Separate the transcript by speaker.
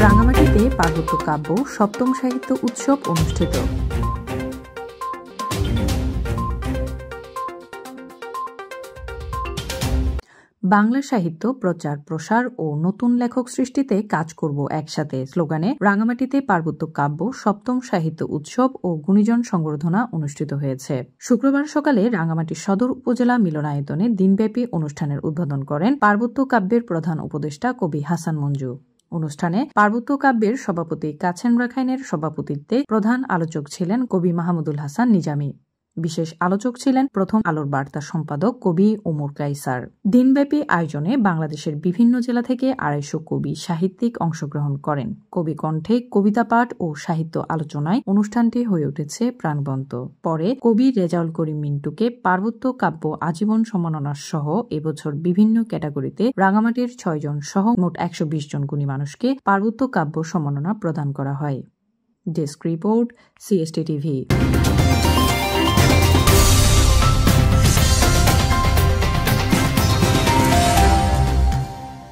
Speaker 1: রাঙামাটিতে পার্বত্য কাব্য সপ্তম সাহিত্য উৎসব অনুষ্ঠিত। বাংলা সাহিত্য প্রচার প্রসার ও নতুন লেখক সৃষ্টিতে কাজ করব একসাথে স্লোগানে রাঙামাটিতে পার্বত্য কাব্য সপ্তম সাহিত্য উৎসব ও গুণীজন সংবর্ধনা অনুষ্ঠিত হয়েছে। শুক্রবার সকালে রাঙামাটি সদর উপজেলা মিলনায়তনে দিনব্যাপী অনুষ্ঠানের উদ্বোধন করেন পার্বত্য কাব্যের প্রধান উপদেষ্টা কবি হাসান মঞ্জু। অনুষ্ঠানে পার্বত্য কাব্যের সভাপতি কাছেন রাখাইনের সভাপতিত্বে প্রধান আলোচক ছিলেন কবি মাহমুদুল হাসান নিজামী। বিশেষ আলোচক ছিলেন প্রথম আলোর বার্তা সম্পাদক কবি ওমর কাইসার। দিনব্যাপী আয়োজনে বাংলাদেশের বিভিন্ন জেলা থেকে 250 কবি সাহিত্যিক অংশগ্রহণ করেন। কবি কণ্ঠে কবিতা পাঠ ও সাহিত্য আলোচনায় অনুষ্ঠানটি হয়ে উঠেছে প্রাণবন্ত। পরে কবি রেজাউল করিম মিন্টুকে পার্বত্য কাব্য আজীবন সম্মাননা সহ এবছর বিভিন্ন ক্যাটাগরিতে রাঙামাটির 6 জন সহ মোট 120 জন গুণী মানুষকে পার্বত্য কাব্য সম্মাননা প্রদান করা হয়। Desk report, CST TV।